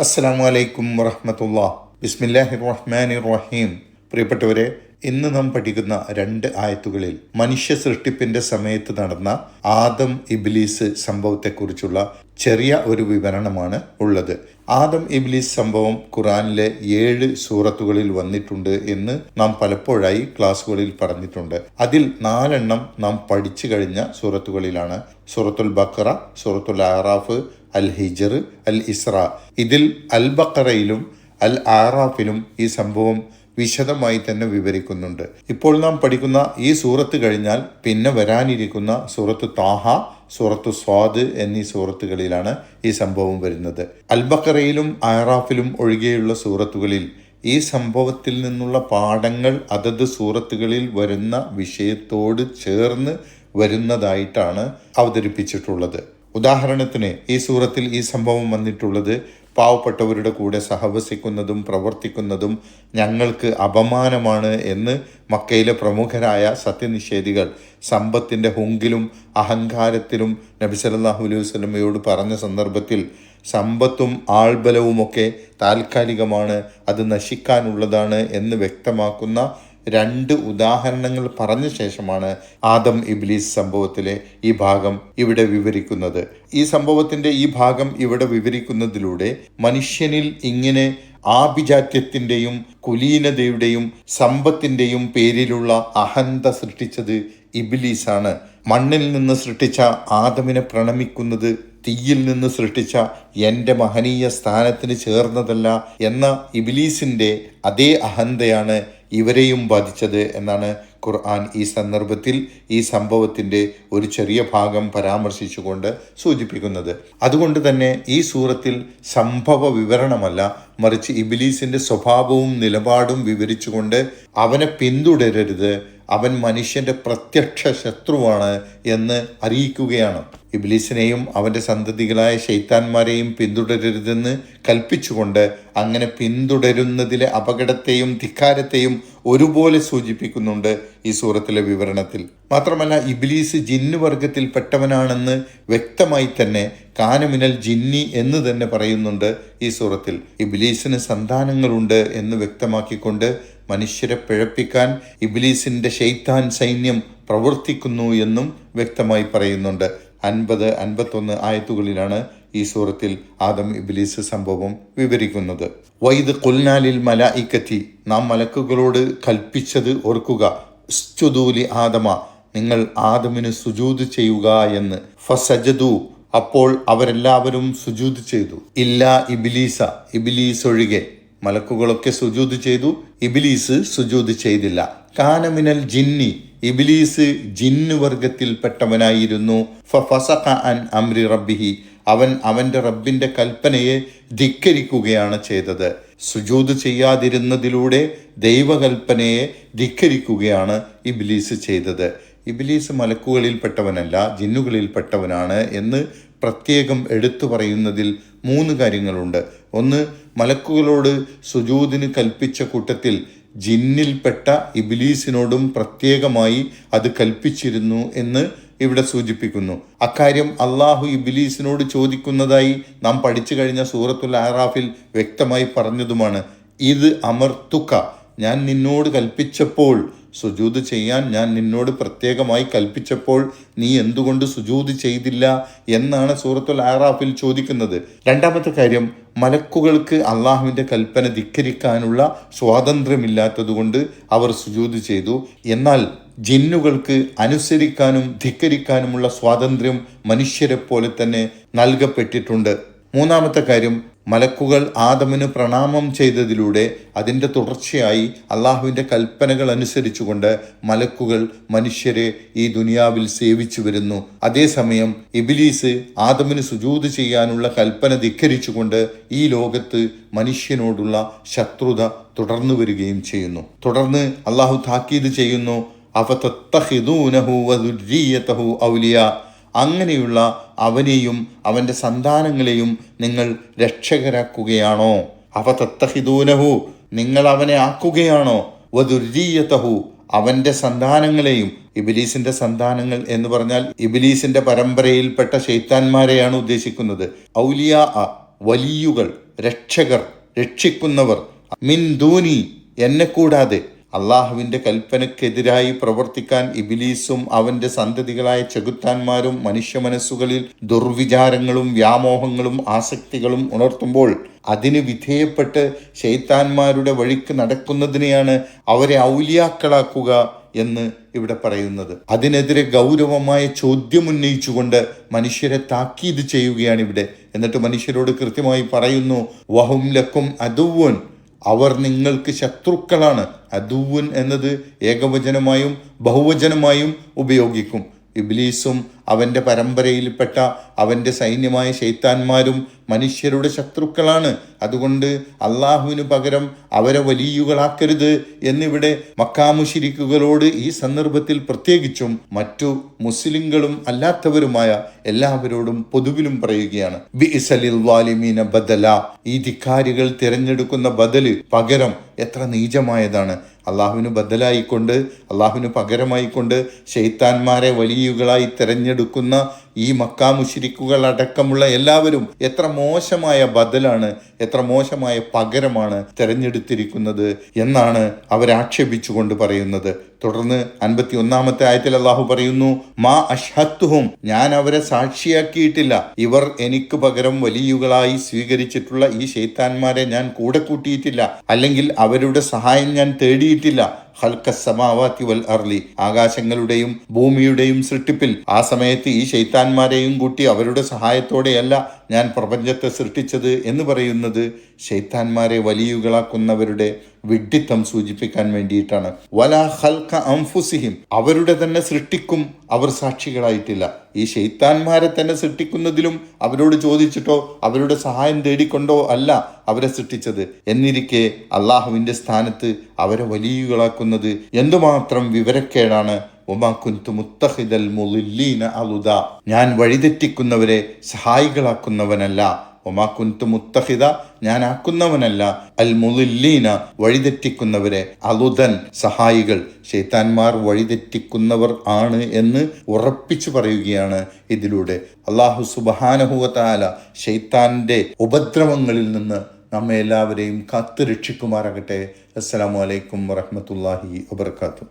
അസ്സലാമു അലൈക്കും വറഹ്മത്തുള്ളാഹി. ബിസ്മില്ലാഹിർ റഹ്മാനിർ റഹീം. പ്രിയപ്പെട്ടവരെ, ഇന്ന് നാം പഠിക്കുന്ന 2 ആയത്തുകളിൽ മനുഷ്യ സൃഷ്ടിപ്പിന്റെ സമയത്ത് നടന്ന ആദം ഇബ്ലീസ് സംഭവത്തെക്കുറിച്ചുള്ള ചെറിയ ഒരു വിവരണമാണ് ഉള്ളത്. ആദം ഇബ്ലീസ് സംഭവം ഖുർആനിലെ 7 സൂറത്തുകളിൽ വന്നിട്ടുണ്ട് എന്ന് നാം പലപ്പോഴായി ക്ലാസ്സുകളിൽ പറഞ്ഞിട്ടുണ്ട്. അതിൽ 4 എണ്ണം നാം പഠിച്ചു കഴിഞ്ഞ സൂറത്തുകളിലാണ്. സൂറത്തുൽ ബഖറ, സൂറത്തുൽ അറാഫ്, അൽ ഹിജർ, അൽ ഇസ്ര. ഇതിൽ അൽ ബഖറയിലും അൽ ആറാഫിലും ഈ സംഭവം വിശദമായി തന്നെ വിവരിക്കുന്നുണ്ട്. ഇപ്പോൾ നാം പഠിക്കുന്ന ഈ സൂറത്ത് കഴിഞ്ഞാൽ പിന്നെ വരാനിരിക്കുന്ന സൂറത്ത് താഹ, സൂറത്ത് സ്വാദ് എന്നീ സൂറത്തുകളിലാണ് ഈ സംഭവം വരുന്നത്. അൽ ബഖറയിലും ആറാഫിലും ഒഴികെയുള്ള സൂറത്തുകളിൽ ഈ സംഭവത്തിൽ നിന്നുള്ള പാഠങ്ങൾ അതത് സൂറത്തുകളിൽ വരുന്ന വിഷയത്തോട് ചേർന്ന് വരുന്നതായിട്ടാണ് അവതരിപ്പിച്ചിട്ടുള്ളത്. ഉദാഹരണത്തിന് ഈ സൂറത്തിൽ ഈ സംഭവം വന്നിട്ടുള്ളത് പാവപ്പെട്ടവരുടെ കൂടെ സഹവസിക്കുന്നതും പ്രവർത്തിക്കുന്നതും ഞങ്ങൾക്ക് അപമാനമാണ് എന്ന് മക്കയിലെ പ്രമുഖരായ സത്യനിഷേധികൾ സമ്പത്തിൻ്റെ ഹുങ്കിലും അഹങ്കാരത്തിലും നബി സല്ലല്ലാഹു അലൈഹി വസല്ലമയോട് പറഞ്ഞ സന്ദർഭത്തിൽ സമ്പത്തും ആൾബലവുമൊക്കെ താൽക്കാലികമാണ്, അത് നശിക്കാനുള്ളതാണ് എന്ന് വ്യക്തമാക്കുന്ന 2 ഉദാഹരണങ്ങൾ പറഞ്ഞ ശേഷമാണ് ആദം ഇബ്ലീസ് സംഭവത്തിലെ ഈ ഭാഗം ഇവിടെ വിവരിക്കുന്നത്. ഈ സംഭവത്തിന്റെ ഈ ഭാഗം ഇവിടെ വിവരിക്കുന്നതിലൂടെ മനുഷ്യനിൽ ഇങ്ങനെ ആഭിജാത്യത്തിന്റെയും കുലീനതയുടെയും സമ്പത്തിന്റെയും പേരിലുള്ള അഹന്ത സൃഷ്ടിച്ചത് ഇബ്ലീസാണ്. മണ്ണിൽ നിന്ന് സൃഷ്ടിച്ച ആദമിനെ പ്രണമിക്കുന്നത് തീയിൽ നിന്ന് സൃഷ്ടിച്ച എൻ്റെ മഹനീയ സ്ഥാനത്തിന് ചേർന്നതല്ല എന്ന ഇബ്ലീസിന്റെ അതേ അഹന്തയാണ് ഇവരെയും ബാധിച്ചത് എന്നാണ് ഖുർആൻ ഈ സന്ദർഭത്തിൽ ഈ സംഭവത്തിൻ്റെ ഒരു ചെറിയ ഭാഗം പരാമർശിച്ചുകൊണ്ട് സൂചിപ്പിക്കുന്നത്. അതുകൊണ്ട് തന്നെ ഈ സൂറത്തിൽ സംഭവ വിവരണമല്ല, മറിച്ച് ഇബ്ലീസിന്റെ സ്വഭാവവും നിലപാടും വിവരിച്ചുകൊണ്ട് അവനെ പിന്തുടരരുത്, അവൻ മനുഷ്യന്റെ പ്രത്യക്ഷ ശത്രുവാണ് എന്ന് അറിയിക്കുകയാണ്. ഇബ്ലീസിനെയും അവന്റെ സന്തതികളായ ശൈത്താന്മാരെയും പിന്തുടരരുതെന്ന് കൽപ്പിച്ചുകൊണ്ട് അങ്ങനെ പിന്തുടരുന്നതിലെ അപകടത്തെയും ധിക്കാരത്തെയും ഒരുപോലെ സൂചിപ്പിക്കുന്നുണ്ട് ഈ സൂറത്തിലെ വിവരണത്തിൽ. മാത്രമല്ല, ഇബ്ലീസ് ജിന്നു വർഗത്തിൽപ്പെട്ടവനാണെന്ന് വ്യക്തമായി തന്നെ കാനമിനൽ ജിന്നി എന്ന് തന്നെ പറയുന്നുണ്ട് ഈ സൂറത്തിൽ. ഇബ്ലീസിന് സന്താനങ്ങളുണ്ട് എന്ന് വ്യക്തമാക്കിക്കൊണ്ട് മനുഷ്യരെ പിഴപ്പിക്കാൻ ഇബ്ലീസിന്റെ ശൈത്താൻ സൈന്യം പ്രവർത്തിക്കുന്നു എന്നും വ്യക്തമായി പറയുന്നുണ്ട്. 50-51 ആയത്തുകളിലാണ് ഈ സൂറത്തിൽ ആദം ഇബ്ലീസ് സംഭവം വിവരിക്കുന്നത്. വൈദ് ഖുൽനാലിൽ മലായിക്കത്തി, നാം മലക്കുകളോട് കൽപ്പിച്ചത് ഓർക്കുക, ഉസ്ജുദൂലി ആദമ, നിങ്ങൾ ആദമിന് സുജൂദ് ചെയ്യുക എന്ന്. ഫസജദു, അപ്പോൾ അവരെല്ലാവരും സുജൂദ് ചെയ്തു. ഇല്ലാ ഇബ്ലീസ, ഇബ്ലീസ് ഒഴികെ. മലക്കുകളൊക്കെ സുജൂദ് ചെയ്തു, ഇബ്ലീസ് സുജൂദ് ചെയ്തില്ല. കാനമിനൽ ജിന്നി, ഇബ്ലീസ് ജിന്നു വർഗത്തിൽപ്പെട്ടവനായിരുന്നു. ഫഫസഖ അൻ അംരി റബ്ബിഹി, അവൻ അവന്റെ റബ്ബിന്റെ കൽപ്പനയെ ധിക്കരിക്കുകയാണ് ചെയ്തത്. സുജൂദ് ചെയ്യാതിരുന്നതിലൂടെ ദൈവകൽപ്പനയെ ധിക്കരിക്കുകയാണ് ഇബ്ലീസ് ചെയ്തത്. ഇബ്ലീസ് മലക്കുകളിൽപ്പെട്ടവനല്ല, ജിന്നുകളിൽപ്പെട്ടവനാണ് എന്ന് പ്രത്യേകം എടുത്തു പറയുന്നതിൽ 3 കാര്യങ്ങളുണ്ട്. ഒന്ന്, മലക്കുകളോട് സുജൂദിന് കൽപ്പിച്ച കൂട്ടത്തിൽ ജിന്നിൽപ്പെട്ട ഇബ്ലീസിനോടും പ്രത്യേകമായി അത് കൽപ്പിച്ചിരുന്നു എന്ന് ഇവിടെ സൂചിപ്പിക്കുന്നു. അക്കാര്യം അള്ളാഹു ഇബ്ലീസിനോട് ചോദിക്കുന്നതായി നാം പഠിച്ചു കഴിഞ്ഞ സൂറത്തുൽ ആറാഫിൽ വ്യക്തമായി പറഞ്ഞതുമാണ്. ഇത് അമർത്തുക, ഞാൻ നിന്നോട് കൽപ്പിച്ചപ്പോൾ, സുജൂദ് ചെയ്യാൻ ഞാൻ നിന്നോട് പ്രത്യേകമായി കൽപ്പിച്ചപ്പോൾ നീ എന്തുകൊണ്ട് സുജൂദ് ചെയ്തില്ല എന്നാണ് സൂറത്തുൽ ആറാഫിൽ ചോദിക്കുന്നത്. 2ാമത്തെ കാര്യം, മലക്കുകൾക്ക് അള്ളാഹുവിൻ്റെ കൽപ്പന ധിക്കരിക്കാനുള്ള സ്വാതന്ത്ര്യമില്ലാത്തതുകൊണ്ട് അവർ സുജൂദ് ചെയ്തു. എന്നാൽ ജിന്നുകൾക്ക് അനുസരിക്കാനും ധിക്കരിക്കാനുമുള്ള സ്വാതന്ത്ര്യം മനുഷ്യരെ പോലെ തന്നെ നൽകപ്പെട്ടിട്ടുണ്ട്. 3ാമത്തെ കാര്യം, മലക്കുകൾ ആദമിന് പ്രണാമം ചെയ്തതിലൂടെ അതിൻ്റെ തുടർച്ചയായി അള്ളാഹുവിൻ്റെ കൽപ്പനകൾ അനുസരിച്ചുകൊണ്ട് മലക്കുകൾ മനുഷ്യരെ ഈ ദുനിയാവിൽ സേവിച്ചു വരുന്നു. അതേസമയം ഇബ്ലീസ് ആദമിന് സുജൂദ് ചെയ്യാനുള്ള കൽപ്പന ധിക്കരിച്ചുകൊണ്ട് ഈ ലോകത്ത് മനുഷ്യനോടുള്ള ശത്രുത തുടർന്നു വരികയും ചെയ്യുന്നു. തുടർന്ന് അള്ളാഹു താക്കീത് ചെയ്യുന്നു, അഫതത്തഖിദൂനഹു വദുർരിയ്യതഹു ഔലിയാ, അങ്ങനെയുള്ള അവനെയും അവൻ്റെ സന്താനങ്ങളെയും നിങ്ങൾ രക്ഷകരാക്കുകയാണോ? അഫതത്തഖിദൂനഹു, നിങ്ങൾ അവനെ ആക്കുകയാണോ? വദുർരിയ്യതഹു, അവൻ്റെ സന്താനങ്ങളെയും. ഇബ്ലീസിന്റെ സന്താനങ്ങൾ എന്ന് പറഞ്ഞാൽ ഇബ്ലീസിന്റെ പരമ്പരയിൽപ്പെട്ട ശൈത്താന്മാരെയാണ് ഉദ്ദേശിക്കുന്നത്. ഔലിയാ, വലിയുകൾ, രക്ഷകർ, രക്ഷിക്കുന്നവർ, മിൻ ദൂനി, എന്നെ കൂടാതെ. അള്ളാഹുവിൻ്റെ കൽപ്പനക്കെതിരായി പ്രവർത്തിക്കാൻ ഇബ്ലീസും അവൻ്റെ സന്തതികളായ ചെകുത്താന്മാരും മനുഷ്യ മനസ്സുകളിൽ ദുർവിചാരങ്ങളും വ്യാമോഹങ്ങളും ആസക്തികളും ഉണർത്തുമ്പോൾ അതിന് വിധേയപ്പെട്ട് ശൈത്താന്മാരുടെ വഴിക്ക് നടക്കുന്നതിനെയാണ് അവരെ ഔലിയാക്കളാക്കുക എന്ന് ഇവിടെ പറയുന്നത്. അതിനെതിരെ ഗൗരവമായ ചോദ്യം ഉന്നയിച്ചുകൊണ്ട് മനുഷ്യരെ താക്കീത് ചെയ്യുകയാണ് ഇവിടെ. എന്നിട്ട് മനുഷ്യരോട് കൃത്യമായി പറയുന്നു, വഹും ലക്കും അദുവ്വൻ, അവർ നിങ്ങൾക്ക് ശത്രുക്കളാണ്. അദുവ്വൻ എന്നത് ഏകവചനമായും ബഹുവചനമായും ഉപയോഗിക്കും. ഇബ്ലീസും അവൻ്റെ പരമ്പരയിൽപ്പെട്ട അവൻ്റെ സൈന്യമായ ശൈത്താന്മാരും മനുഷ്യരുടെ ശത്രുക്കളാണ്. അതുകൊണ്ട് അള്ളാഹുവിന് പകരം അവരെ വലിയുകളാക്കരുത് എന്നിവിടെ മക്കാ മുശ്രിക്കുകളോട് ഈ സന്ദർഭത്തിൽ പ്രത്യേകിച്ചും മറ്റു മുസ്ലിങ്ങളും അല്ലാത്തവരുമായ എല്ലാവരോടും പൊതുവിലും പറയുകയാണ്. ബിഇസലിൽ വാലിമീന ബദല, ഈ ധിക്കാരികൾ തിരഞ്ഞെടുക്കുന്ന ബദല്, പകരം എത്ര നീചമായതാണ്. അള്ളാഹുവിന് ബദലായിക്കൊണ്ട്, അള്ളാഹുവിന് പകരമായിക്കൊണ്ട് ശൈത്താന്മാരെ വലിയുകളായി തിരഞ്ഞെടുക്കുന്ന ഈ മക്കാ മുശ്രിക്കുകൾ അടക്കമുള്ള എല്ലാവരും എത്ര മോശമായ ബദലാണ്, എത്ര മോശമായ പകരമാണ് തിരഞ്ഞെടുത്തിരിക്കുന്നത് എന്നാണ് അവരാക്ഷേപിച്ചുകൊണ്ട് പറയുന്നത്. തുടർന്ന് 51-ാമത്തെ ആയത്തിൽ അള്ളാഹു പറയുന്നു, മാ അഷ്ഹത്തുഹും, ഞാൻ അവരെ സാക്ഷിയാക്കിയിട്ടില്ല. ഇവർ എനിക്ക് പകരം വലിയുകളായി സ്വീകരിച്ചിട്ടുള്ള ഈ ശൈത്താന്മാരെ ഞാൻ കൂടെ കൂട്ടിയിട്ടില്ല, അല്ലെങ്കിൽ അവരുടെ സഹായം ഞാൻ തേടിയിട്ടില്ല. ഖൽഖസ്സമാവാതി വൽ അർളി, ആകാശങ്ങളുടെയും ഭൂമിയുടെയും സൃഷ്ടിപ്പിൽ ആ സമയത്ത് ഈ ശൈത്താന്മാരെയും കൂട്ടി അവരുടെ സഹായത്തോടെയല്ല ഞാൻ പ്രപഞ്ചത്തെ സൃഷ്ടിച്ചത് എന്ന് പറയുന്നത് ശൈത്താന്മാരെ വലിയുകളാക്കുന്നവരുടെ വിഡ്ഢിത്തം സൂചിപ്പിക്കാൻ വേണ്ടിയിട്ടാണ്. വലാ ഖൽഖ അൻഫുസിഹിം, അവരുടെ തന്നെ സൃഷ്ടിക്കും അവർ സാക്ഷികളായിട്ടില്ല. ഈ ശൈത്താന്മാരെ തന്നെ സൃഷ്ടിക്കുന്നതിലും അവരോട് ചോദിച്ചിട്ടോ അവരുടെ സഹായം തേടിക്കൊണ്ടോ അല്ല അവരെ സൃഷ്ടിച്ചത്. എന്നിരിക്കെ അള്ളാഹുവിൻ്റെ സ്ഥാനത്ത് അവരെ വലിയുകളാക്കുന്നത് എന്തുമാത്രം വിവരക്കേടാണ്. ഒമാ കുന്തു മുത്തഖിദൽ മുളില്ലീന അളുദ, ഞാൻ വഴിതെറ്റിക്കുന്നവരെ സഹായികളാക്കുന്നവനല്ല. ഒമാ കുന്തു മുത്തഖിദ, ഞാൻ ആക്കുന്നവനല്ല, അൽ മുളില്ലീന, വഴിതെറ്റിക്കുന്നവരെ, അളുദൻ, സഹായികൾ. ശൈത്താന്മാർ വഴിതെറ്റിക്കുന്നവർ ആണ് എന്ന് ഉറപ്പിച്ചു പറയുകയാണ് ഇതിലൂടെ. അല്ലാഹു സുബ്ഹാനഹു വ തആല ശൈത്താന്റെ ഉപദ്രവങ്ങളിൽ നിന്ന് നമ്മെ എല്ലാവരെയും കാത്തു രക്ഷിക്കുമാറാകട്ടെ. അസ്സലാമു അലൈക്കും വറഹ്മത്തുള്ളാഹി വബറകാതുഹു.